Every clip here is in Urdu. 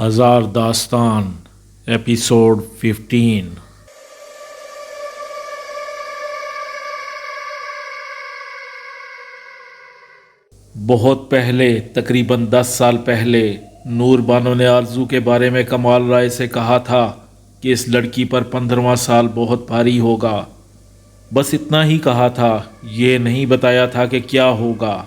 ہزار داستان ایپیسوڈ 15۔ بہت پہلے، تقریباً 10 سال پہلے، نور بانو نے آرزو کے بارے میں کمال رائے سے کہا تھا کہ اس لڑکی پر 15واں سال بہت بھاری ہوگا۔ بس اتنا ہی کہا تھا، یہ نہیں بتایا تھا کہ کیا ہوگا۔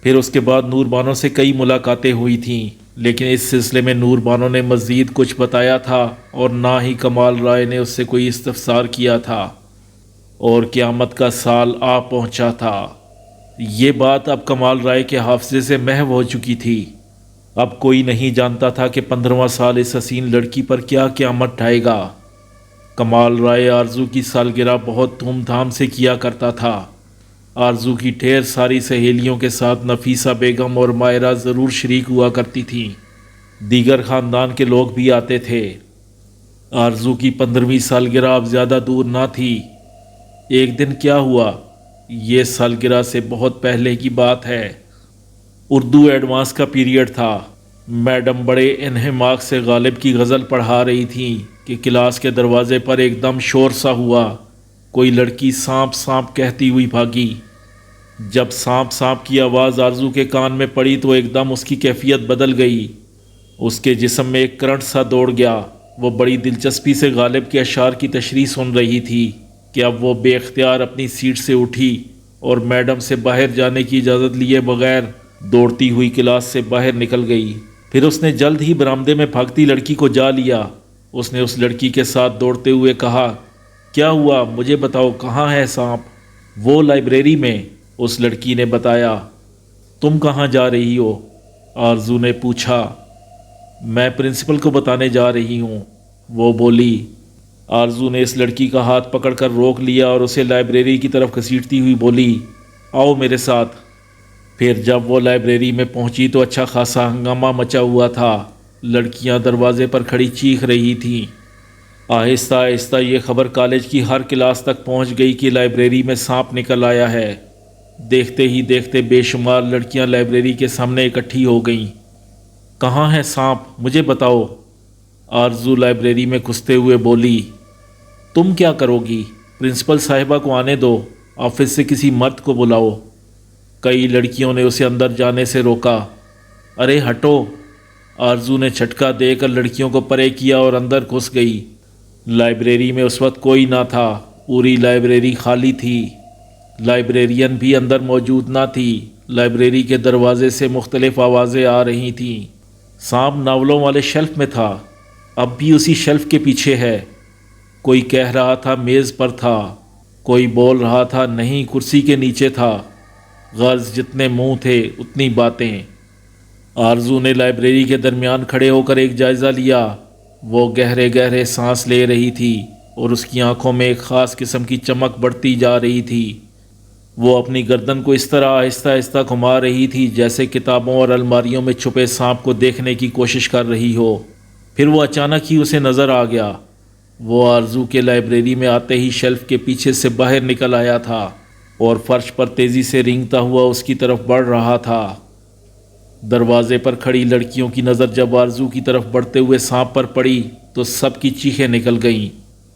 پھر اس کے بعد نور بانو سے کئی ملاقاتیں ہوئی تھیں، لیکن اس سلسلے میں نور بانو نے مزید کچھ بتایا تھا اور نہ ہی کمال رائے نے اس سے کوئی استفسار کیا تھا، اور قیامت کا سال آ پہنچا تھا۔ یہ بات اب کمال رائے کے حافظے سے محو ہو چکی تھی۔ اب کوئی نہیں جانتا تھا کہ 15واں سال اس حسین لڑکی پر کیا قیامت ڈھائے گا۔ کمال رائے آرزو کی سالگرہ بہت دھوم دھام سے کیا کرتا تھا۔ آرزو کی ڈھیر ساری سہیلیوں کے ساتھ نفیسہ بیگم اور مائرہ ضرور شریک ہوا کرتی تھیں۔ دیگر خاندان کے لوگ بھی آتے تھے۔ آرزو کی 15ویں سالگرہ اب زیادہ دور نہ تھی۔ ایک دن کیا ہوا، یہ سالگرہ سے بہت پہلے کی بات ہے۔ اردو ایڈوانس کا پیریڈ تھا۔ میڈم بڑے انہماک سے غالب کی غزل پڑھا رہی تھیں کہ کلاس کے دروازے پر ایک دم شور سا ہوا۔ کوئی لڑکی سانپ سانپ کہتی ہوئی بھاگی۔ جب سانپ سانپ کی آواز آرزو کے کان میں پڑی تو ایک دم اس کی کیفیت بدل گئی۔ اس کے جسم میں ایک کرنٹ سا دوڑ گیا۔ وہ بڑی دلچسپی سے غالب کے اشعار کی تشریح سن رہی تھی کہ اب وہ بے اختیار اپنی سیٹ سے اٹھی اور میڈم سے باہر جانے کی اجازت لیے بغیر دوڑتی ہوئی کلاس سے باہر نکل گئی۔ پھر اس نے جلد ہی برآمدے میں بھاگتی لڑکی کو جا لیا۔ اس نے اس لڑکی کے ساتھ دوڑتے ہوئے کہا، کیا ہوا، مجھے بتاؤ، کہاں ہے سانپ؟ وہ لائبریری میں، اس لڑکی نے بتایا۔ تم کہاں جا رہی ہو؟ آرزو نے پوچھا۔ میں پرنسپل کو بتانے جا رہی ہوں، وہ بولی۔ آرزو نے اس لڑکی کا ہاتھ پکڑ کر روک لیا اور اسے لائبریری کی طرف گھسیٹتی ہوئی بولی، آؤ میرے ساتھ۔ پھر جب وہ لائبریری میں پہنچی تو اچھا خاصا ہنگامہ مچا ہوا تھا۔ لڑکیاں دروازے پر کھڑی چیخ رہی تھیں۔ آہستہ آہستہ یہ خبر کالج کی ہر کلاس تک پہنچ گئی کہ لائبریری میں سانپ نکل آیا ہے۔ دیکھتے ہی دیکھتے بے شمار لڑکیاں لائبریری کے سامنے اکٹھی ہو گئیں۔ کہاں ہے سانپ، مجھے بتاؤ، آرزو لائبریری میں گھستے ہوئے بولی۔ تم کیا کرو گی؟ پرنسپل صاحبہ کو آنے دو، آفس سے کسی مرد کو بلاؤ۔ کئی لڑکیوں نے اسے اندر جانے سے روکا۔ ارے ہٹو، آرزو نے جھٹکا دے کر لڑکیوں کو پرے کیا اور اندر گھس گئی۔ لائبریری میں اس وقت کوئی نہ تھا، پوری لائبریری خالی تھی۔ لائبریرین بھی اندر موجود نہ تھی۔ لائبریری کے دروازے سے مختلف آوازیں آ رہی تھیں۔ سانپ ناولوں والے شیلف میں تھا، اب بھی اسی شیلف کے پیچھے ہے۔ کوئی کہہ رہا تھا میز پر تھا، کوئی بول رہا تھا نہیں کرسی کے نیچے تھا۔ غرض جتنے منہ تھے اتنی باتیں۔ آرزو نے لائبریری کے درمیان کھڑے ہو کر ایک جائزہ لیا۔ وہ گہرے گہرے سانس لے رہی تھی اور اس کی آنکھوں میں ایک خاص قسم کی چمک بڑھتی جا رہی تھی۔ وہ اپنی گردن کو اس طرح آہستہ آہستہ گھما رہی تھی جیسے کتابوں اور الماریوں میں چھپے سانپ کو دیکھنے کی کوشش کر رہی ہو۔ پھر وہ اچانک ہی اسے نظر آ گیا۔ وہ آرزو کے لائبریری میں آتے ہی شیلف کے پیچھے سے باہر نکل آیا تھا اور فرش پر تیزی سے رینگتا ہوا اس کی طرف بڑھ رہا تھا۔ دروازے پر کھڑی لڑکیوں کی نظر جب آرزو کی طرف بڑھتے ہوئے سانپ پر پڑی تو سب کی چیخیں نکل گئیں۔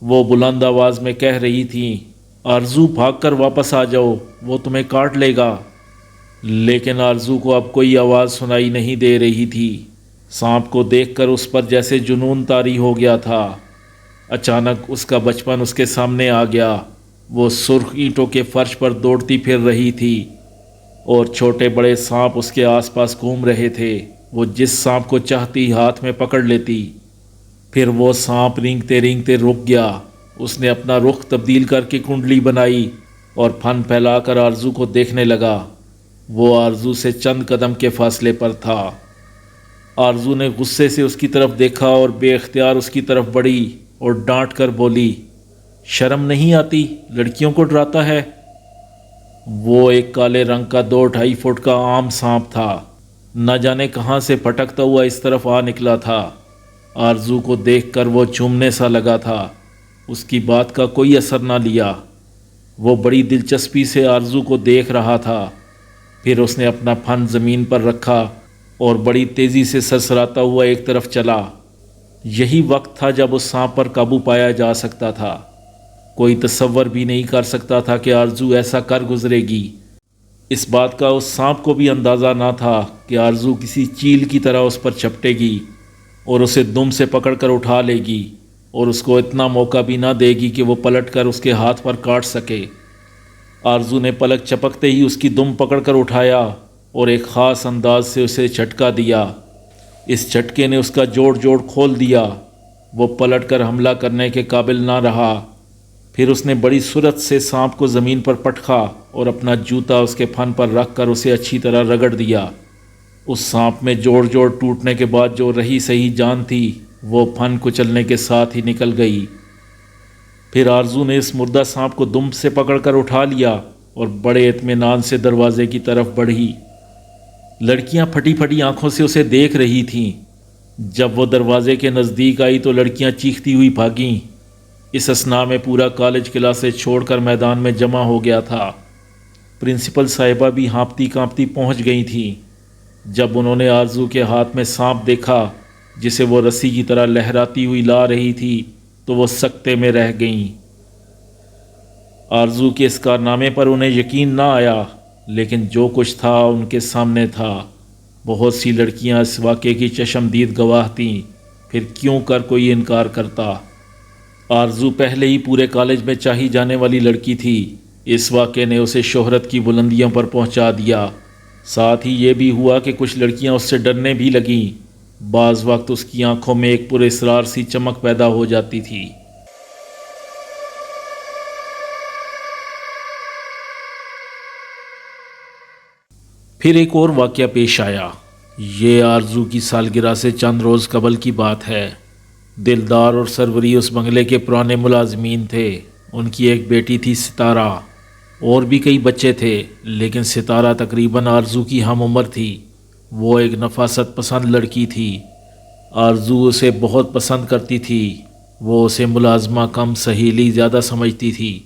وہ بلند آواز میں کہہ رہی تھیں، آرزو بھاگ کر واپس آ جاؤ، وہ تمہیں کاٹ لے گا۔ لیکن آرزو کو اب کوئی آواز سنائی نہیں دے رہی تھی۔ سانپ کو دیکھ کر اس پر جیسے جنون طاری ہو گیا تھا۔ اچانک اس کا بچپن اس کے سامنے آ گیا۔ وہ سرخ اینٹوں کے فرش پر دوڑتی پھر رہی تھی اور چھوٹے بڑے سانپ اس کے آس پاس گھوم رہے تھے۔ وہ جس سانپ کو چاہتی ہاتھ میں پکڑ لیتی۔ پھر وہ سانپ رینگتے رینگتے رک گیا۔ اس نے اپنا رخ تبدیل کر کے کنڈلی بنائی اور پھن پھیلا کر آرزو کو دیکھنے لگا۔ وہ آرزو سے چند قدم کے فاصلے پر تھا۔ آرزو نے غصے سے اس کی طرف دیکھا اور بے اختیار اس کی طرف بڑھی اور ڈانٹ کر بولی، شرم نہیں آتی، لڑکیوں کو ڈراتا ہے؟ وہ ایک کالے رنگ کا 2-2.5 فٹ کا عام سانپ تھا۔ نہ جانے کہاں سے پھٹکتا ہوا اس طرف آ نکلا تھا۔ آرزو کو دیکھ کر وہ چومنے سا لگا تھا۔ اس کی بات کا کوئی اثر نہ لیا۔ وہ بڑی دلچسپی سے آرزو کو دیکھ رہا تھا۔ پھر اس نے اپنا پھن زمین پر رکھا اور بڑی تیزی سے سرسراتا ہوا ایک طرف چلا۔ یہی وقت تھا جب اس سانپ پر قابو پایا جا سکتا تھا۔ کوئی تصور بھی نہیں کر سکتا تھا کہ آرزو ایسا کر گزرے گی۔ اس بات کا اس سانپ کو بھی اندازہ نہ تھا کہ آرزو کسی چیل کی طرح اس پر چپٹے گی اور اسے دم سے پکڑ کر اٹھا لے گی اور اس کو اتنا موقع بھی نہ دے گی کہ وہ پلٹ کر اس کے ہاتھ پر کاٹ سکے۔ آرزو نے پلک چپکتے ہی اس کی دم پکڑ کر اٹھایا اور ایک خاص انداز سے اسے جھٹکا دیا۔ اس جھٹکے نے اس کا جوڑ کھول دیا۔ وہ پلٹ کر حملہ کرنے کے قابل نہ رہا۔ پھر اس نے بڑی سرعت سے سانپ کو زمین پر پٹکا اور اپنا جوتا اس کے پھن پر رکھ کر اسے اچھی طرح رگڑ دیا۔ اس سانپ میں جوڑ ٹوٹنے کے بعد جو رہی صحیح جان تھی وہ پھن کچلنے کے ساتھ ہی نکل گئی۔ پھر آرزو نے اس مردہ سانپ کو دم سے پکڑ کر اٹھا لیا اور بڑے اطمینان سے دروازے کی طرف بڑھی۔ لڑکیاں پھٹی پھٹی آنکھوں سے اسے دیکھ رہی تھیں۔ جب وہ دروازے کے نزدیک آئی تو لڑکیاں چیختی ہوئی بھاگیں۔ اس اثناء میں پورا کالج کلاسیں چھوڑ کر میدان میں جمع ہو گیا تھا۔ پرنسپل صاحبہ بھی ہانپتی کانپتی پہنچ گئی تھیں۔ جب انہوں نے آرزو کے ہاتھ میں سانپ دیکھا جسے وہ رسی کی طرح لہراتی ہوئی لا رہی تھی تو وہ سکتے میں رہ گئیں۔ آرزو کے اس کارنامے پر انہیں یقین نہ آیا، لیکن جو کچھ تھا ان کے سامنے تھا۔ بہت سی لڑکیاں اس واقعے کی چشمدید گواہ تھیں، پھر کیوں کر کوئی انکار کرتا؟ آرزو پہلے ہی پورے کالج میں چاہی جانے والی لڑکی تھی۔ اس واقعے نے اسے شہرت کی بلندیوں پر پہنچا دیا۔ ساتھ ہی یہ بھی ہوا کہ کچھ لڑکیاں اس سے ڈرنے بھی لگیں۔ بعض وقت اس کی آنکھوں میں ایک پراسرار سی چمک پیدا ہو جاتی تھی۔ پھر ایک اور واقعہ پیش آیا۔ یہ آرزو کی سالگرہ سے چند روز قبل کی بات ہے۔ دلدار اور سروری اس بنگلے کے پرانے ملازمین تھے۔ ان کی ایک بیٹی تھی ستارہ، اور بھی کئی بچے تھے، لیکن ستارہ تقریباً آرزو کی ہم عمر تھی۔ وہ ایک نفاست پسند لڑکی تھی۔ آرزو اسے بہت پسند کرتی تھی۔ وہ اسے ملازمہ کم سہیلی زیادہ سمجھتی تھی۔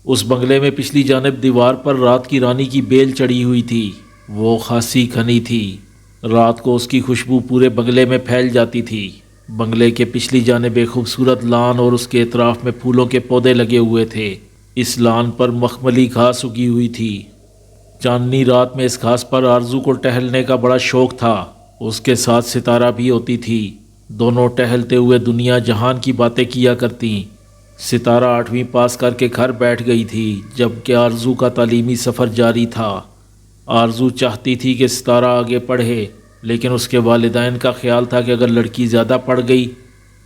اس بنگلے میں پچھلی جانب دیوار پر رات کی رانی کی بیل چڑھی ہوئی تھی۔ وہ خاصی گھنی تھی۔ رات کو اس کی خوشبو پورے بنگلے میں پھیل جاتی تھی۔ بنگلے کے پچھلی جانب ایک خوبصورت لان اور اس کے اطراف میں پھولوں کے پودے لگے ہوئے تھے۔ اس لان پر مخملی گھاس اگی ہوئی تھی۔ چاندنی رات میں اس گھاس پر آرزو کو ٹہلنے کا بڑا شوق تھا۔ اس کے ساتھ ستارہ بھی ہوتی تھی۔ دونوں ٹہلتے ہوئے دنیا جہان کی باتیں کیا کرتی۔ ستارہ 8ویں پاس کر کے گھر بیٹھ گئی تھی، جبکہ آرزو کا تعلیمی سفر جاری تھا۔ آرزو چاہتی تھی کہ ستارہ آگے پڑھے، لیکن اس کے والدین کا خیال تھا کہ اگر لڑکی زیادہ پڑھ گئی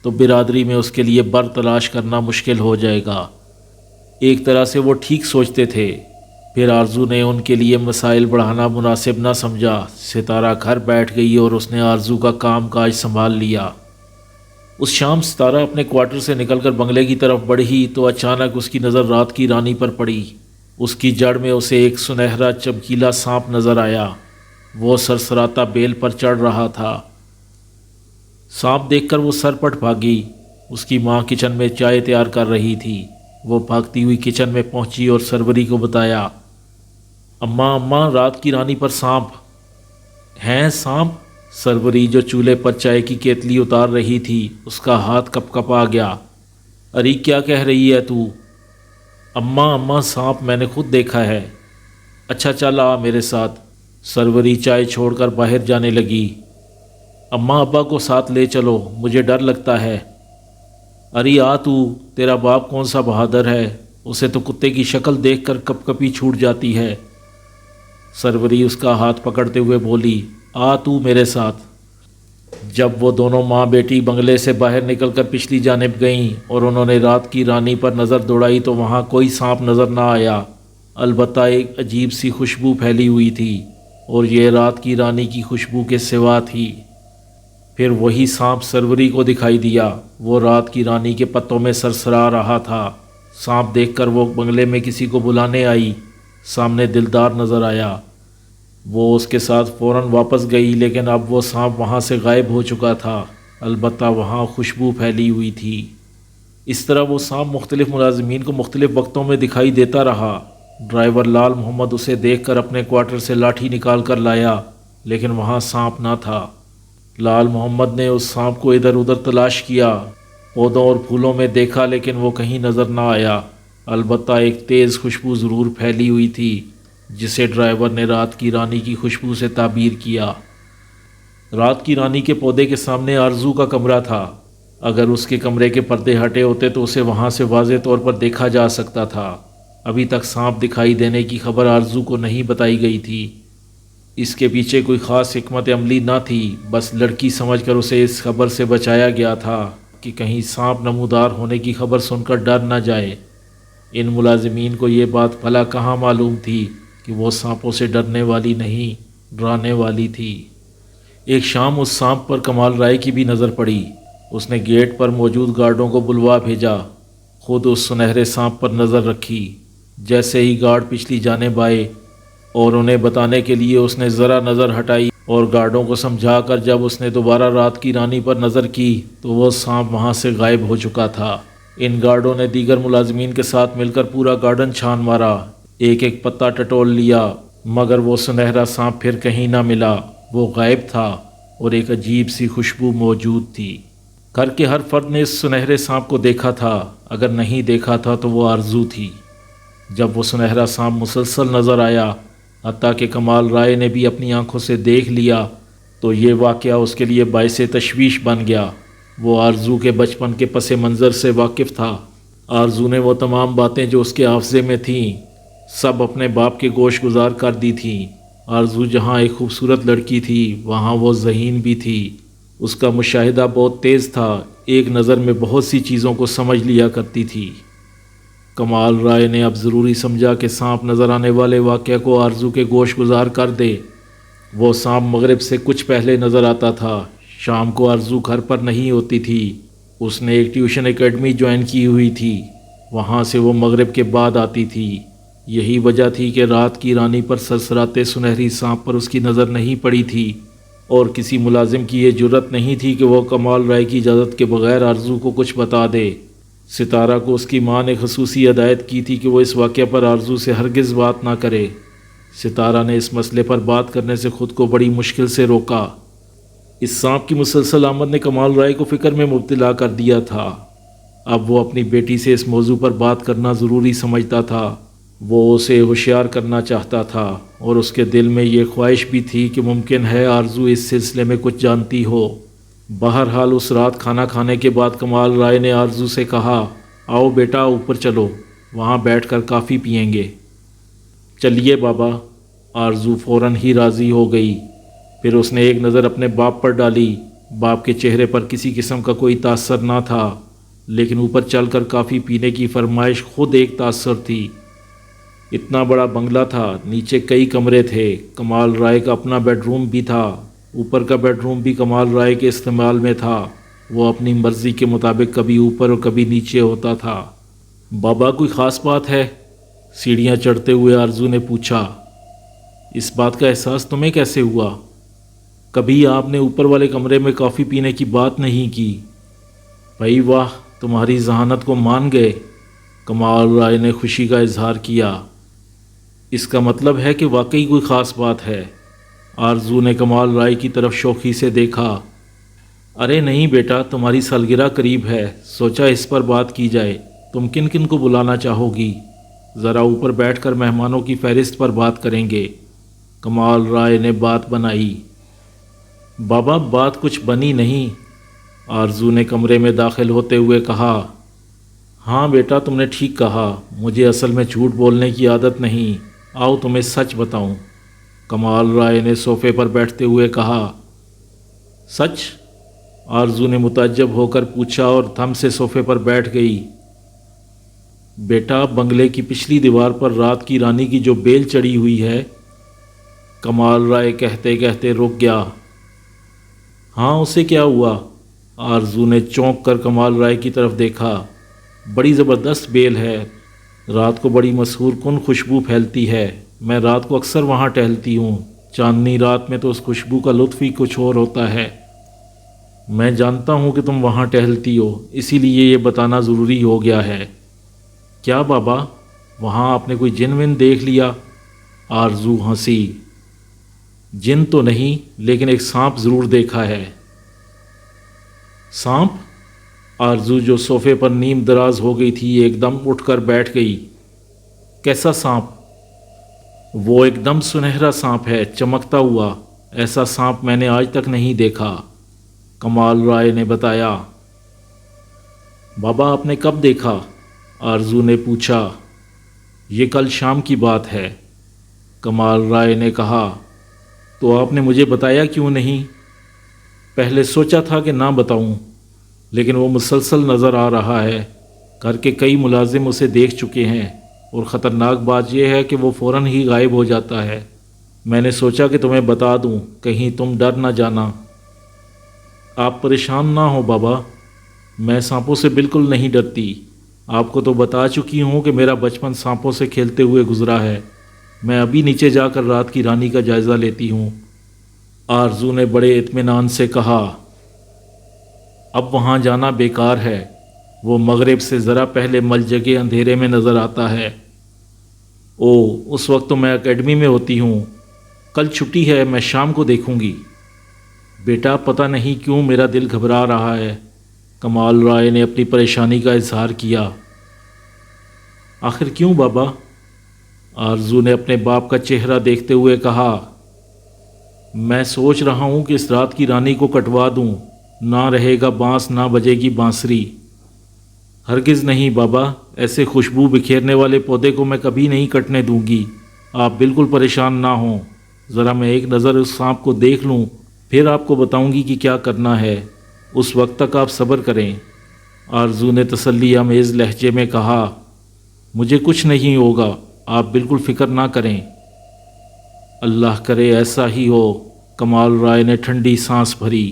تو برادری میں اس کے لیے بر تلاش کرنا مشکل ہو جائے گا۔ ایک طرح سے وہ ٹھیک سوچتے تھے۔ پھر آرزو نے ان کے لیے مسائل بڑھانا مناسب نہ سمجھا۔ ستارہ گھر بیٹھ گئی اور اس نے آرزو کا کام کاج سنبھال لیا۔ اس شام ستارہ اپنے کوارٹر سے نکل کر بنگلے کی طرف بڑھی تو اچانک اس کی نظر رات کی رانی پر پڑی۔ اس کی جڑ میں اسے ایک سنہرا چمکیلا سانپ نظر آیا۔ وہ سرسراتا بیل پر چڑھ رہا تھا۔ سانپ دیکھ کر وہ سرپٹ بھاگی۔ اس کی ماں کچن میں چائے تیار کر رہی تھی۔ وہ بھاگتی ہوئی کچن میں پہنچی اور سروری کو بتایا، اماں رات کی رانی پر سانپ ہیں۔ سانپ؟ سروری جو چولہے پر چائے کی کیتلی اتار رہی تھی، اس کا ہاتھ کپ کپ آ گیا۔ ارے کیا کہہ رہی ہے تو؟ اماں سانپ میں نے خود دیکھا ہے۔ اچھا چل آ میرے ساتھ۔ سروری چائے چھوڑ کر باہر جانے لگی۔ اماں ابا کو ساتھ لے چلو، مجھے ڈر لگتا ہے۔ ارے آ تو، تیرا باپ کون سا بہادر ہے، اسے تو کتے کی شکل دیکھ کر کپ کپی چھوٹ جاتی ہے۔ سروری اس کا ہاتھ پکڑتے ہوئے بولی، آ تو میرے ساتھ۔ جب وہ دونوں ماں بیٹی بنگلے سے باہر نکل کر پچھلی جانب گئیں اور انہوں نے رات کی رانی پر نظر دوڑائی تو وہاں کوئی سانپ نظر نہ آیا، البتہ ایک عجیب سی خوشبو پھیلی ہوئی تھی، اور یہ رات کی رانی کی خوشبو کے سوا تھی۔ پھر وہی سانپ سروری کو دکھائی دیا۔ وہ رات کی رانی کے پتوں میں سرسرا رہا تھا۔ سانپ دیکھ کر وہ بنگلے میں کسی کو بلانے آئی۔ سامنے دلدار نظر آیا۔ وہ اس کے ساتھ فوراً واپس گئی، لیکن اب وہ سانپ وہاں سے غائب ہو چکا تھا، البتہ وہاں خوشبو پھیلی ہوئی تھی۔ اس طرح وہ سانپ مختلف ملازمین کو مختلف وقتوں میں دکھائی دیتا رہا۔ ڈرائیور لال محمد اسے دیکھ کر اپنے کوارٹر سے لاٹھی نکال کر لایا لیکن وہاں سانپ نہ تھا۔ لال محمد نے اس سانپ کو ادھر ادھر تلاش کیا، پودوں اور پھولوں میں دیکھا لیکن وہ کہیں نظر نہ آیا۔ البتہ ایک تیز خوشبو ضرور پھیلی ہوئی تھی جسے ڈرائیور نے رات کی رانی کی خوشبو سے تعبیر کیا۔ رات کی رانی کے پودے کے سامنے آرزو کا کمرہ تھا۔ اگر اس کے کمرے کے پردے ہٹے ہوتے تو اسے وہاں سے واضح طور پر دیکھا جا سکتا تھا۔ ابھی تک سانپ دکھائی دینے کی خبر آرزو کو نہیں بتائی گئی تھی۔ اس کے پیچھے کوئی خاص حکمت عملی نہ تھی، بس لڑکی سمجھ کر اسے اس خبر سے بچایا گیا تھا کہ کہیں سانپ نمودار ہونے کی خبر سن کر ڈر نہ جائے۔ ان ملازمین کو یہ بات بھلا کہاں معلوم تھی کہ وہ سانپوں سے ڈرنے والی نہیں، ڈرانے والی تھی۔ ایک شام اس سانپ پر کمال رائے کی بھی نظر پڑی۔ اس نے گیٹ پر موجود گارڈوں کو بلوا بھیجا، خود اس سنہرے سانپ پر نظر رکھی۔ جیسے ہی گارڈ پچھلی جانب آئے اور انہیں بتانے کے لیے اس نے ذرا نظر ہٹائی اور گارڈوں کو سمجھا کر جب اس نے دوبارہ رات کی رانی پر نظر کی تو وہ سانپ وہاں سے غائب ہو چکا تھا۔ ان گارڈوں نے دیگر ملازمین کے ساتھ مل کر پورا گارڈن چھان مارا، ایک ایک پتا ٹٹول لیا، مگر وہ سنہرا سانپ پھر کہیں نہ ملا۔ وہ غائب تھا اور ایک عجیب سی خوشبو موجود تھی۔ گھر کے ہر فرد نے اس سنہرے سانپ کو دیکھا تھا، اگر نہیں دیکھا تھا تو وہ آرزو تھی۔ جب وہ سنہرا سانپ مسلسل نظر آیا، حتیٰ کہ کمال رائے نے بھی اپنی آنکھوں سے دیکھ لیا، تو یہ واقعہ اس کے لیے باعث تشویش بن گیا۔ وہ آرزو کے بچپن کے پس منظر سے واقف تھا۔ آرزو نے وہ تمام باتیں جو اس کے حافظے میں تھیں سب اپنے باپ کے گوش گزار کر دی تھیں۔ آرزو جہاں ایک خوبصورت لڑکی تھی وہاں وہ ذہین بھی تھی۔ اس کا مشاہدہ بہت تیز تھا، ایک نظر میں بہت سی چیزوں کو سمجھ لیا کرتی تھی۔ کمال رائے نے اب ضروری سمجھا کہ سانپ نظر آنے والے واقعہ کو آرزو کے گوش گزار کر دے۔ وہ سانپ مغرب سے کچھ پہلے نظر آتا تھا۔ شام کو آرزو گھر پر نہیں ہوتی تھی، اس نے ایک ٹیوشن اکیڈمی جوائن کی ہوئی تھی، وہاں سے وہ مغرب کے بعد آتی تھی۔ یہی وجہ تھی کہ رات کی رانی پر سرسراتے سنہری سانپ پر اس کی نظر نہیں پڑی تھی، اور کسی ملازم کی یہ جرت نہیں تھی کہ وہ کمال رائے کی اجازت کے بغیر آرزو کو کچھ بتا دے۔ ستارہ کو اس کی ماں نے خصوصی ہدایت کی تھی کہ وہ اس واقعہ پر آرزو سے ہرگز بات نہ کرے۔ ستارہ نے اس مسئلے پر بات کرنے سے خود کو بڑی مشکل سے روکا۔ اس سانپ کی مسلسل آمد نے کمال رائے کو فکر میں مبتلا کر دیا تھا۔ اب وہ اپنی بیٹی سے اس موضوع پر بات کرنا ضروری سمجھتا تھا۔ وہ اسے ہوشیار کرنا چاہتا تھا اور اس کے دل میں یہ خواہش بھی تھی کہ ممکن ہے آرزو اس سلسلے میں کچھ جانتی ہو۔ بہرحال اس رات کھانا کھانے کے بعد کمال رائے نے آرزو سے کہا، آؤ بیٹا اوپر چلو، وہاں بیٹھ کر کافی پئیں گے۔ چلیے بابا۔ آرزو فوراً ہی راضی ہو گئی۔ پھر اس نے ایک نظر اپنے باپ پر ڈالی۔ باپ کے چہرے پر کسی قسم کا کوئی تاثر نہ تھا، لیکن اوپر چل کر کافی پینے کی فرمائش خود ایک تاثر تھی۔ اتنا بڑا بنگلہ تھا، نیچے کئی کمرے تھے، کمال رائے کا اپنا بیڈ روم بھی تھا، اوپر کا بیڈ روم بھی کمال رائے کے استعمال میں تھا۔ وہ اپنی مرضی کے مطابق کبھی اوپر اور کبھی نیچے ہوتا تھا۔ بابا کوئی خاص بات ہے؟ سیڑھیاں چڑھتے ہوئے آرزو نے پوچھا۔ اس بات کا احساس تمہیں کیسے ہوا؟ کبھی آپ نے اوپر والے کمرے میں کافی پینے کی بات نہیں کی۔ بھائی واہ، تمہاری ذہانت کو مان گئے۔ کمال رائے نے خوشی کا اظہار کیا۔ اس کا مطلب ہے کہ واقعی کوئی خاص بات ہے۔ آرزو نے کمال رائے کی طرف شوخی سے دیکھا۔ ارے نہیں بیٹا، تمہاری سالگرہ قریب ہے، سوچا اس پر بات کی جائے۔ تم کن کن کو بلانا چاہو گی؟ ذرا اوپر بیٹھ کر مہمانوں کی فہرست پر بات کریں گے۔ کمال رائے نے بات بنائی۔ بابا بات کچھ بنی نہیں، آرزو نے کمرے میں داخل ہوتے ہوئے کہا۔ ہاں بیٹا تم نے ٹھیک کہا، مجھے اصل میں جھوٹ بولنے کی عادت نہیں، آؤ تمہیں سچ بتاؤں۔ کمال رائے نے صوفے پر بیٹھتے ہوئے کہا۔ سچ؟ آرزو نے متعجب ہو کر پوچھا اور تھم سے صوفے پر بیٹھ گئی۔ بیٹا بنگلے کی پچھلی دیوار پر رات کی رانی کی جو بیل چڑھی ہوئی ہے۔ کمال رائے کہتے کہتے رک گیا۔ ہاں اسے کیا ہوا؟ آرزو نے چونک کر کمال رائے کی طرف دیکھا۔ بڑی زبردست بیل ہے، رات کو بڑی مسحور کن خوشبو پھیلتی ہے، میں رات کو اکثر وہاں ٹہلتی ہوں، چاندنی رات میں تو اس خوشبو کا لطف ہی کچھ اور ہوتا ہے۔ میں جانتا ہوں کہ تم وہاں ٹہلتی ہو، اسی لیے یہ بتانا ضروری ہو گیا ہے۔ کیا بابا، وہاں آپ نے کوئی جن ون دیکھ لیا؟ آرزو ہنسی۔ جن تو نہیں لیکن ایک سانپ ضرور دیکھا ہے۔ سانپ؟ آرزو جو صوفے پر نیم دراز ہو گئی تھی ایک دم اٹھ کر بیٹھ گئی۔ کیسا سانپ؟ وہ ایک دم سنہرا سانپ ہے، چمکتا ہوا۔ ایسا سانپ میں نے آج تک نہیں دیکھا، کمال رائے نے بتایا۔ بابا آپ نے کب دیکھا؟ آرزو نے پوچھا۔ یہ کل شام کی بات ہے، کمال رائے نے کہا۔ تو آپ نے مجھے بتایا کیوں نہیں؟ پہلے سوچا تھا کہ نہ بتاؤں، لیکن وہ مسلسل نظر آ رہا ہے۔ گھر کے کئی ملازم اسے دیکھ چکے ہیں، اور خطرناک بات یہ ہے کہ وہ فوراً ہی غائب ہو جاتا ہے۔ میں نے سوچا کہ تمہیں بتا دوں، کہیں تم ڈر نہ جانا۔ آپ پریشان نہ ہو بابا، میں سانپوں سے بالکل نہیں ڈرتی۔ آپ کو تو بتا چکی ہوں کہ میرا بچپن سانپوں سے کھیلتے ہوئے گزرا ہے۔ میں ابھی نیچے جا کر رات کی رانی کا جائزہ لیتی ہوں، آرزو نے بڑے اطمینان سے کہا۔ اب وہاں جانا بیکار ہے، وہ مغرب سے ذرا پہلے مل جگہ اندھیرے میں نظر آتا ہے۔ اس وقت تو میں اکیڈمی میں ہوتی ہوں۔ کل چھٹی ہے، میں شام کو دیکھوں گی۔ بیٹا پتہ نہیں کیوں میرا دل گھبرا رہا ہے، کمال رائے نے اپنی پریشانی کا اظہار کیا۔ آخر کیوں بابا؟ آرزو نے اپنے باپ کا چہرہ دیکھتے ہوئے کہا۔ میں سوچ رہا ہوں کہ اس رات کی رانی کو کٹوا دوں، نہ رہے گا بانس نہ بجے گی بانسری۔ ہرگز نہیں بابا، ایسے خوشبو بکھیرنے والے پودے کو میں کبھی نہیں کٹنے دوں گی۔ آپ بالکل پریشان نہ ہوں، ذرا میں ایک نظر اس سانپ کو دیکھ لوں، پھر آپ کو بتاؤں گی کہ کیا کرنا ہے۔ اس وقت تک آپ صبر کریں، آرزو نے تسلی آمیز لہجے میں کہا۔ مجھے کچھ نہیں ہوگا، آپ بالکل فکر نہ کریں۔ اللہ کرے ایسا ہی ہو، کمال رائے نے ٹھنڈی سانس بھری۔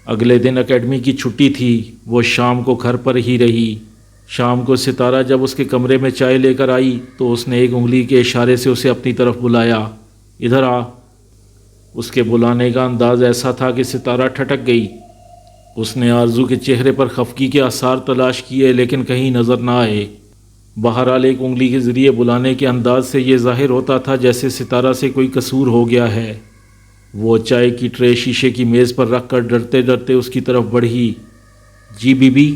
اگلے دن اکیڈمی کی چھٹی تھی، وہ شام کو گھر پر ہی رہی۔ شام کو ستارہ جب اس کے کمرے میں چائے لے کر آئی تو اس نے ایک انگلی کے اشارے سے اسے اپنی طرف بلایا۔ ادھر آ۔ اس کے بلانے کا انداز ایسا تھا کہ ستارہ ٹھٹک گئی۔ اس نے آرزو کے چہرے پر خفگی کے آثار تلاش کیے لیکن کہیں نظر نہ آئے۔ بہرحال ایک انگلی کے ذریعے بلانے کے انداز سے یہ ظاہر ہوتا تھا جیسے ستارہ سے کوئی قصور ہو گیا ہے۔ وہ چائے کی ٹرے شیشے کی میز پر رکھ کر ڈرتے ڈرتے اس کی طرف بڑھی۔ جی بی بی؟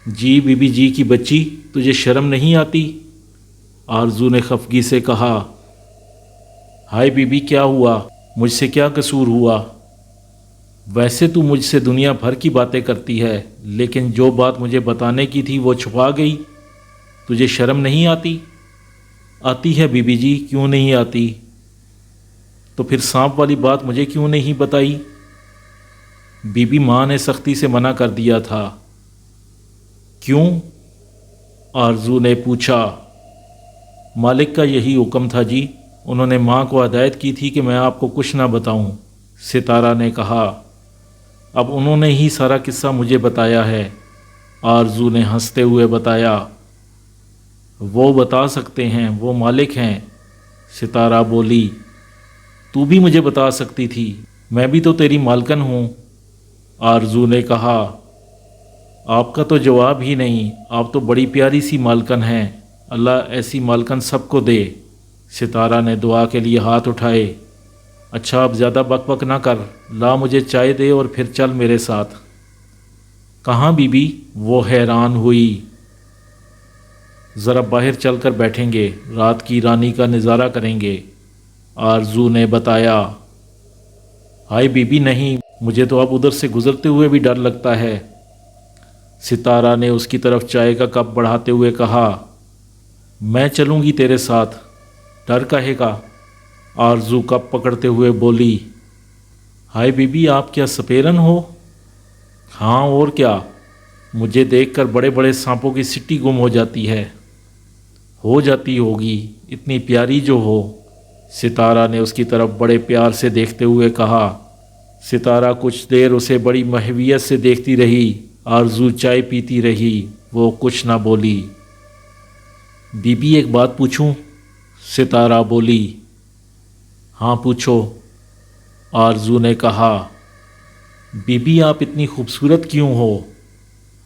جی بی بی جی کی بچی، تجھے شرم نہیں آتی؟ آرزو نے خفگی سے کہا۔ ہائے بی بی، کیا ہوا؟ مجھ سے کیا قصور ہوا؟ ویسے تو مجھ سے دنیا بھر کی باتیں کرتی ہے، لیکن جو بات مجھے بتانے کی تھی وہ چھپا گئی۔ تجھے شرم نہیں آتی؟ آتی ہے بی بی جی، کیوں نہیں آتی؟ تو پھر سانپ والی بات مجھے کیوں نہیں بتائی؟ بی بی ماں نے سختی سے منع کر دیا تھا۔ کیوں؟ آرزو نے پوچھا۔ مالک کا یہی حکم تھا جی، انہوں نے ماں کو ہدایت کی تھی کہ میں آپ کو کچھ نہ بتاؤں، ستارہ نے کہا۔ اب انہوں نے ہی سارا قصہ مجھے بتایا ہے، آرزو نے ہنستے ہوئے بتایا۔ وہ بتا سکتے ہیں، وہ مالک ہیں، ستارہ بولی۔ تو بھی مجھے بتا سکتی تھی، میں بھی تو تیری مالکن ہوں، آرزو نے کہا۔ آپ کا تو جواب ہی نہیں، آپ تو بڑی پیاری سی مالکن ہیں، اللہ ایسی مالکن سب کو دے، ستارہ نے دعا کے لیے ہاتھ اٹھائے۔ اچھا اب زیادہ بک بک نہ کر، لا مجھے چائے دے اور پھر چل میرے ساتھ۔ کہاں بی بی؟ وہ حیران ہوئی۔ ذرا باہر چل کر بیٹھیں گے، رات کی رانی کا نظارہ کریں گے، آرزو نے بتایا۔ ہائے بی بی نہیں، مجھے تو اب ادھر سے گزرتے ہوئے بھی ڈر لگتا ہے، ستارہ نے اس کی طرف چائے کا کپ بڑھاتے ہوئے کہا۔ میں چلوں گی تیرے ساتھ، ڈر کہے گا، آرزو کپ پکڑتے ہوئے بولی۔ ہائے بی بی، آپ کیا سپیرن ہو؟ ہاں اور کیا، مجھے دیکھ کر بڑے بڑے سانپوں کی سٹی گم ہو جاتی ہے۔ ہو جاتی ہوگی، اتنی پیاری جو ہو، ستارہ نے اس کی طرف بڑے پیار سے دیکھتے ہوئے کہا۔ ستارہ کچھ دیر اسے بڑی محویت سے دیکھتی رہی، آرزو چائے پیتی رہی، وہ کچھ نہ بولی۔ بی بی ایک بات پوچھوں؟ ستارہ بولی۔ ہاں پوچھو، آرزو نے کہا۔ بی بی آپ اتنی خوبصورت کیوں ہو؟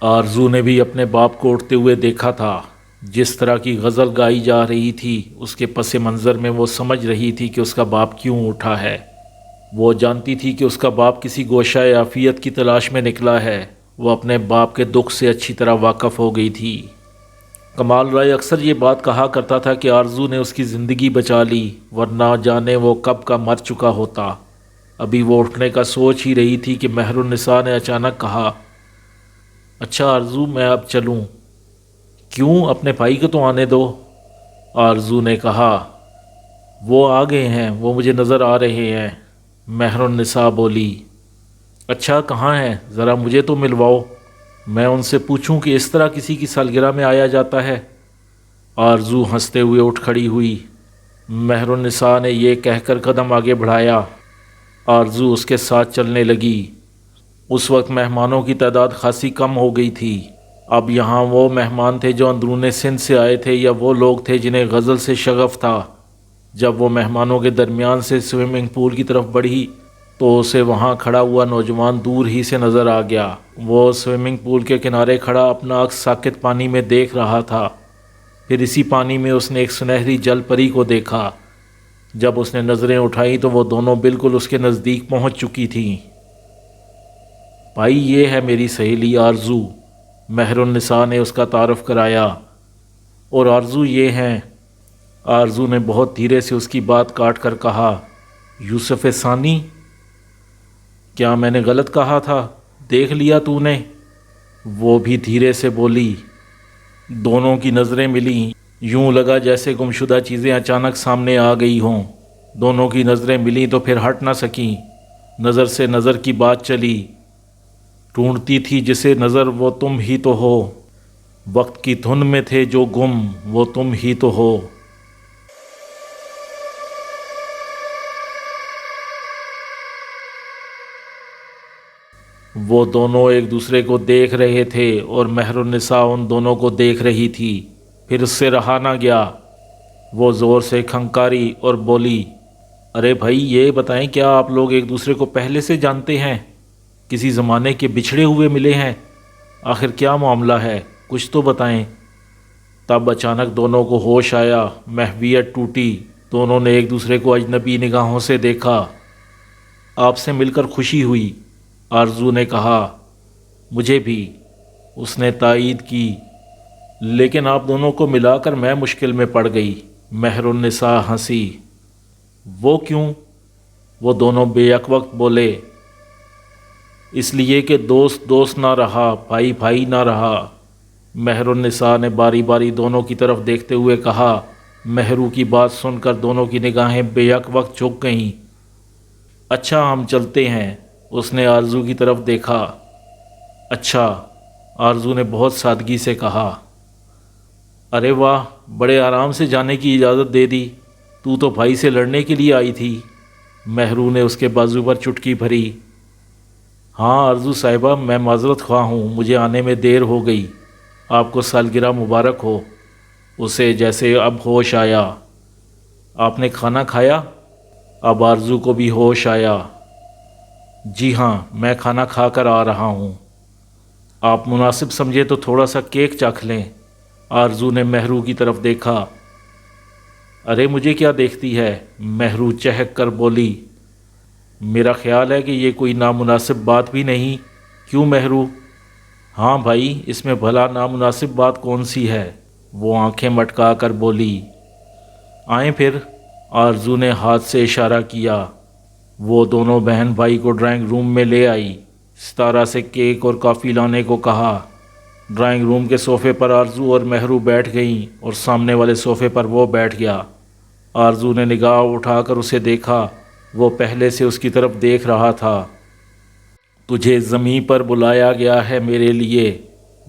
آرزو نے بھی اپنے باپ کو اٹھتے ہوئے دیکھا تھا۔ جس طرح کی غزل گائی جا رہی تھی اس کے پس منظر میں وہ سمجھ رہی تھی کہ اس کا باپ کیوں اٹھا ہے۔ وہ جانتی تھی کہ اس کا باپ کسی گوشہ عافیت کی تلاش میں نکلا ہے۔ وہ اپنے باپ کے دکھ سے اچھی طرح واقف ہو گئی تھی۔ کمال رائے اکثر یہ بات کہا کرتا تھا کہ آرزو نے اس کی زندگی بچا لی، ورنہ جانے وہ کب کا مر چکا ہوتا۔ ابھی وہ اٹھنے کا سوچ ہی رہی تھی کہ مہر النساء نے اچانک کہا، اچھا آرزو میں اب چلوں؟ کیوں، اپنے بھائی کو تو آنے دو۔ آرزو نے کہا، وہ آ گئے ہیں، وہ مجھے نظر آ رہے ہیں۔ مہر النساء بولی، اچھا کہاں ہیں؟ ذرا مجھے تو ملواؤ، میں ان سے پوچھوں کہ اس طرح کسی کی سالگرہ میں آیا جاتا ہے۔ آرزو ہنستے ہوئے اٹھ کھڑی ہوئی۔ مہر النساء نے یہ کہہ کر قدم آگے بڑھایا۔ آرزو اس کے ساتھ چلنے لگی۔ اس وقت مہمانوں کی تعداد خاصی کم ہو گئی تھی۔ اب یہاں وہ مہمان تھے جو اندرون سندھ سے آئے تھے، یا وہ لوگ تھے جنہیں غزل سے شغف تھا۔ جب وہ مہمانوں کے درمیان سے سوئمنگ پول کی طرف بڑھی تو اسے وہاں کھڑا ہوا نوجوان دور ہی سے نظر آ گیا۔ وہ سوئمنگ پول کے کنارے کھڑا اپنا عکس ساکت پانی میں دیکھ رہا تھا۔ پھر اسی پانی میں اس نے ایک سنہری جل پری کو دیکھا۔ جب اس نے نظریں اٹھائیں تو وہ دونوں بالکل اس کے نزدیک پہنچ چکی تھیں۔ بھائی، یہ ہے میری سہیلی آرزو، مہر النساء نے اس کا تعارف کرایا۔ اور آرزو یہ ہیں۔ آرزو نے بہت دھیرے سے اس کی بات کاٹ کر کہا، یوسف ثانی؟ کیا میں نے غلط کہا تھا؟ دیکھ لیا تو نے؟ وہ بھی دھیرے سے بولی۔ دونوں کی نظریں ملیں، یوں لگا جیسے گمشدہ چیزیں اچانک سامنے آ گئی ہوں۔ دونوں کی نظریں ملیں تو پھر ہٹ نہ سکیں۔ نظر سے نظر کی بات چلی۔ ڈھونڈتی تھی جسے نظر وہ تم ہی تو ہو، وقت کی دھن میں تھے جو گم وہ تم ہی تو ہو۔ وہ دونوں ایک دوسرے کو دیکھ رہے تھے اور مہر النساء ان دونوں کو دیکھ رہی تھی۔ پھر اس سے رہا نہ گیا۔ وہ زور سے کھنکاری اور بولی، ارے بھائی، یہ بتائیں کیا آپ لوگ ایک دوسرے کو پہلے سے جانتے ہیں؟ کسی زمانے کے بچھڑے ہوئے ملے ہیں؟ آخر کیا معاملہ ہے؟ کچھ تو بتائیں۔ تب اچانک دونوں کو ہوش آیا، محویت ٹوٹی۔ دونوں نے ایک دوسرے کو اجنبی نگاہوں سے دیکھا۔ آپ سے مل کر خوشی ہوئی، آرزو نے کہا۔ مجھے بھی، اس نے تائید کی۔ لیکن آپ دونوں کو ملا کر میں مشکل میں پڑ گئی۔ مہر النساء ہنسی۔ وہ کیوں؟ وہ دونوں بے یک وقت بولے۔ اس لیے کہ دوست دوست نہ رہا، بھائی بھائی نہ رہا۔ مہر النساء نے باری باری دونوں کی طرف دیکھتے ہوئے کہا۔ مہرو کی بات سن کر دونوں کی نگاہیں بے یک وقت جھک گئیں۔ اچھا ہم چلتے ہیں، اس نے آرزو کی طرف دیکھا۔ اچھا، آرزو نے بہت سادگی سے کہا۔ ارے واہ، بڑے آرام سے جانے کی اجازت دے دی، تو بھائی سے لڑنے کے لیے آئی تھی۔ مہرو نے اس کے بازو پر چٹکی بھری۔ ہاں آرزو صاحبہ، میں معذرت خواہ ہوں، مجھے آنے میں دیر ہو گئی۔ آپ کو سالگرہ مبارک ہو۔ اسے جیسے اب ہوش آیا۔ آپ نے کھانا کھایا؟ اب آرزو کو بھی ہوش آیا۔ جی ہاں، میں کھانا کھا کر آ رہا ہوں۔ آپ مناسب سمجھے تو تھوڑا سا کیک چکھ لیں۔ آرزو نے مہرو کی طرف دیکھا۔ ارے مجھے کیا دیکھتی ہے؟ مہرو چہک کر بولی۔ میرا خیال ہے کہ یہ کوئی نامناسب بات بھی نہیں، کیوں مہرو؟ ہاں بھائی، اس میں بھلا نامناسب بات کون سی ہے؟ وہ آنکھیں مٹکا کر بولی۔ آئیں پھر، آرزو نے ہاتھ سے اشارہ کیا۔ وہ دونوں بہن بھائی کو ڈرائنگ روم میں لے آئی۔ ستارہ سے کیک اور کافی لانے کو کہا۔ ڈرائنگ روم کے صوفے پر آرزو اور مہرو بیٹھ گئیں اور سامنے والے صوفے پر وہ بیٹھ گیا۔ آرزو نے نگاہ اٹھا کر اسے دیکھا۔ وہ پہلے سے اس کی طرف دیکھ رہا تھا۔ تجھے زمیں پر بلایا گیا ہے میرے لیے،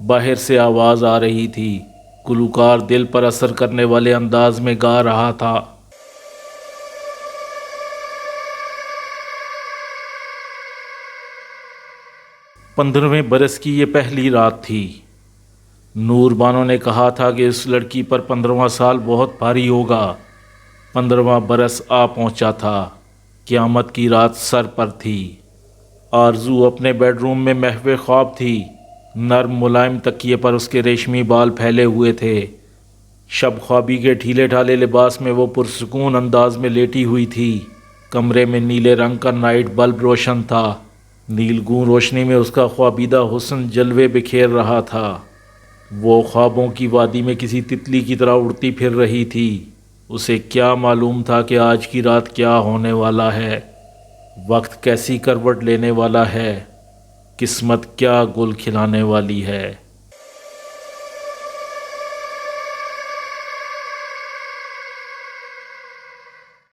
باہر سے آواز آ رہی تھی۔ گلوکار دل پر اثر کرنے والے انداز میں گا رہا تھا۔ 15ویں برس کی یہ پہلی رات تھی۔ نور بانو نے کہا تھا کہ اس لڑکی پر 15واں سال بہت بھاری ہوگا۔ 15واں برس آ پہنچا تھا۔ قیامت کی رات سر پر تھی۔ آرزو اپنے بیڈ روم میں محو خواب تھی۔ نرم ملائم تکیے پر اس کے ریشمی بال پھیلے ہوئے تھے۔ شب خوابی کے ڈھیلے ڈھالے لباس میں وہ پرسکون انداز میں لیٹی ہوئی تھی۔ کمرے میں نیلے رنگ کا نائٹ بلب روشن تھا۔ نیلگون روشنی میں اس کا خوابیدہ حسن جلوے بکھیر رہا تھا۔ وہ خوابوں کی وادی میں کسی تتلی کی طرح اڑتی پھر رہی تھی۔ اسے کیا معلوم تھا کہ آج کی رات کیا ہونے والا ہے، وقت کیسی کروٹ لینے والا ہے، قسمت کیا گل کھلانے والی ہے۔